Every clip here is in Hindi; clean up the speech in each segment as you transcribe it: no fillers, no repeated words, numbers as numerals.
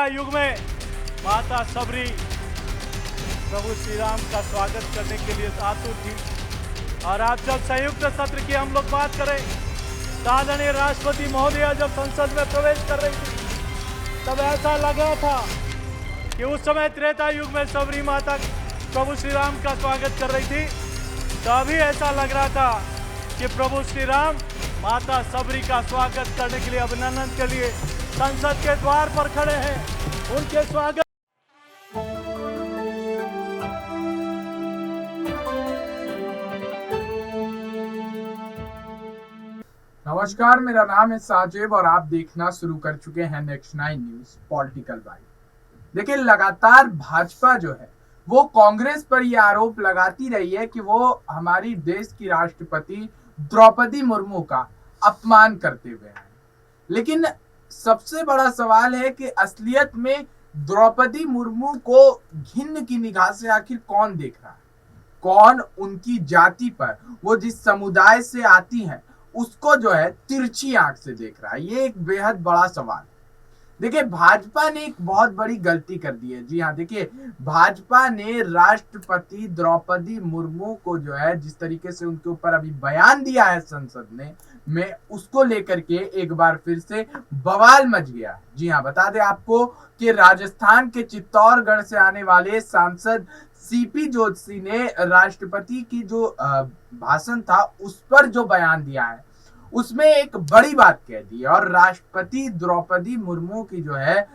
युग में माता सबरी प्रभु श्री राम का स्वागत करने के लिए आतुर थी। और आज जब संयुक्त सत्र की हम लोग बात करें, आदरणीय राष्ट्रपति महोदया जब संसद में प्रवेश कर रही थी, तब ऐसा लग रहा था कि उस समय त्रेता युग में सबरी माता प्रभु श्री राम का स्वागत कर रही थी। तभी ऐसा लग रहा था कि प्रभु श्री राम माता सबरी का स्वागत करने के लिए, अभिनंदन के लिए संसद के द्वार पर खड़े हैं। उनके स्वागत नमस्कार, मेरा नाम है साजिब और आप देखना शुरू कर चुके हैं नेक्स्ट 9 न्यूज पॉलिटिकल बाइट। देखिए, लगातार भाजपा जो है वो कांग्रेस पर यह आरोप लगाती रही है कि वो हमारी देश की राष्ट्रपति द्रौपदी मुर्मू का अपमान करते हुए हैं। लेकिन सबसे बड़ा सवाल है कि असलियत में द्रौपदी मुर्मू को घिन्न की निगाह से आखिर कौन देख रहा है? कौन उनकी जाति पर, वो जिस समुदाय से आती हैं, उसको जो है तिरछी आंख से देख रहा है? ये एक बेहद बड़ा सवाल है। देखिए, भाजपा ने एक बहुत बड़ी गलती कर दी है। जी हाँ, देखिए, भाजपा ने राष्ट्रपति द्रौपदी मुर्मू को जो है जिस तरीके से उनके ऊपर अभी बयान दिया है संसद में उसको लेकर के एक बार फिर से बवाल मच गया है। जी हाँ, बता दें आपको कि राजस्थान के चित्तौड़गढ़ से आने वाले सांसद सीपी जोशी ने राष्ट्रपति की जो भाषण था उस पर जो बयान दिया है उसमें एक बड़ी बात कह दी और राष्ट्रपति द्रौपदी मुर्मू की जो है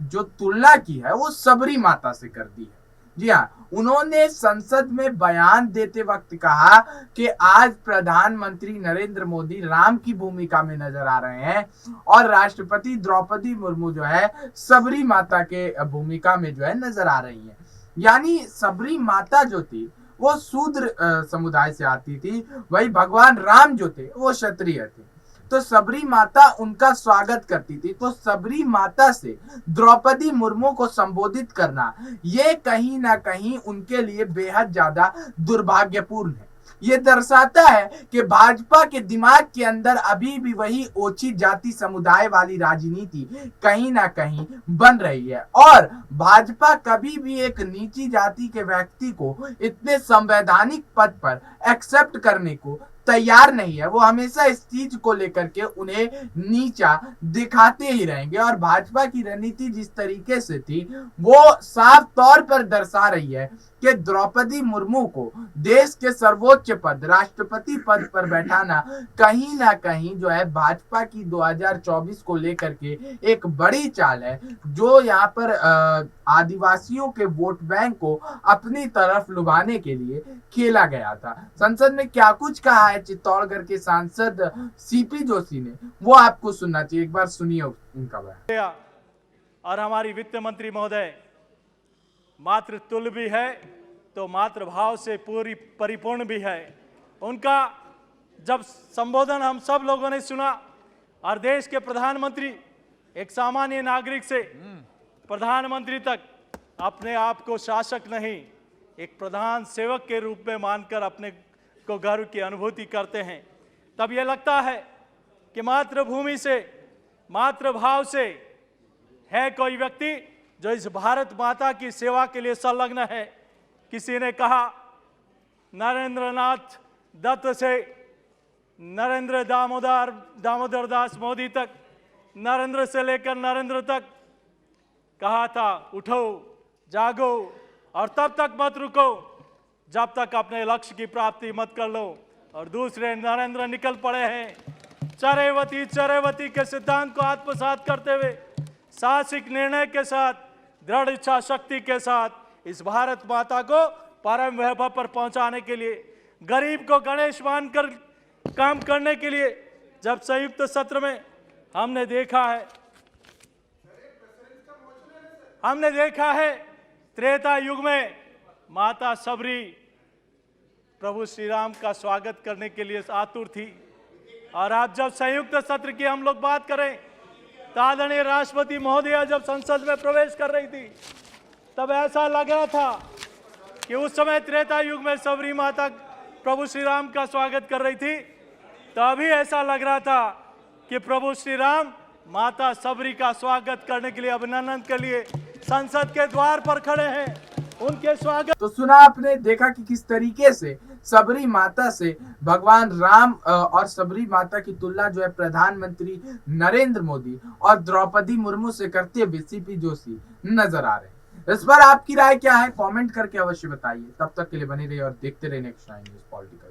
जो तुलना की है वो सबरी माता से कर दी है। जी हाँ, उन्होंने संसद में बयान देते वक्त कहा कि आज प्रधानमंत्री नरेंद्र मोदी राम की भूमिका में नजर आ रहे हैं और राष्ट्रपति द्रौपदी मुर्मू जो है सबरी माता के भूमिका में जो है नजर आ रही है। यानी सबरी माता जो थी वो शूद्र समुदाय से आती थी, वही भगवान राम जो थे वो क्षत्रिय थे। तो सबरी माता उनका स्वागत करती थी। तो सबरी माता से द्रौपदी मुर्मू को संबोधित करना ये कहीं ना कहीं उनके लिए बेहद ज्यादा दुर्भाग्यपूर्ण है। ये दर्शाता है कि भाजपा के दिमाग के अंदर अभी भी वही ओछी जाति समुदाय वाली राजनीति कहीं ना कहीं बन रही है और भाजपा कभी भी एक नीची जाति के व्यक्ति को इतने संवैधानिक पद पर एक्सेप्ट करने को तैयार नहीं है। वो हमेशा इस चीज को लेकर के उन्हें नीचा दिखाते ही रहेंगे और भाजपा की रणनीति जिस तरीके से थी वो साफ तौर पर दर्शा रही है कि द्रौपदी मुर्मू को देश के सर्वोच्च पद राष्ट्रपति पद पर बैठाना कहीं ना कहीं जो है भाजपा की 2024 को लेकर के एक बड़ी चाल है, जो यहाँ पर आदिवासियों के वोट बैंक को अपनी तरफ लुभाने के लिए खेला गया था। संसद में क्या कुछ कहा है चित्तौड़गढ़ के सांसद सीपी जोशी ने, वो आपको सुनना चाहिए। एक बार सुनिए उनका बयान। और हमारी वित्त मंत्री महोदय मातृतुल्य भी है तो मातृभाव से पूरी परिपूर्ण भी है। उनका जब संबोधन हम सब लोगों ने सुना और देश के प्रधानमंत्री एक सामान्य नागरिक से प्रधानमंत्री तक अपने आप को शासक नहीं एक प्रधान सेवक के रूप में मानकर अपने को गर्व की अनुभूति करते हैं, तब यह लगता है कि मातृभूमि से मातृभाव से है कोई व्यक्ति जो इस भारत माता की सेवा के लिए संलग्न है। किसी ने कहा नरेंद्रनाथ दत्त से नरेंद्र दामोदर दास मोदी तक, नरेंद्र से लेकर नरेंद्र तक कहा था उठो जागो और तब तक मत रुको जब तक अपने लक्ष्य की प्राप्ति मत कर लो। और दूसरे नरेंद्र निकल पड़े हैं चरैवती के सिद्धांत को आत्मसात करते हुए साहसिक निर्णय के साथ, दृढ़ इच्छा शक्ति के साथ इस भारत माता को परम वैभव पर पहुंचाने के लिए, गरीब को गणेश मानकर काम करने के लिए जब संयुक्त सत्र में हमने देखा है त्रेता युग में माता सबरी प्रभु श्री राम का स्वागत करने के लिए आतुर थी। और आज जब संयुक्त सत्र की हम लोग बात करें, आदरणीय राष्ट्रपति महोदया जब संसद में प्रवेश कर रही थी, तब ऐसा लग रहा था कि उस समय त्रेता युग में सबरी माता प्रभु श्री राम का स्वागत कर रही थी। तभी ऐसा लग रहा था कि प्रभु श्री राम माता सबरी का स्वागत करने के लिए, अभिनंदन के लिए संसद के द्वार पर खड़े हैं। उनके स्वागत तो सुना आपने, देखा कि किस तरीके से सबरी माता से भगवान राम और सबरी माता की तुलना जो है प्रधानमंत्री नरेंद्र मोदी और द्रौपदी मुर्मू से करते हुए सीपी जोशी नजर आ रहे हैं। इस पर आपकी राय क्या है, कमेंट करके अवश्य बताइए। तब तक के लिए बने रहिए और देखते रहिए नेक्स्ट 9 न्यूज़ पॉलिटिकल।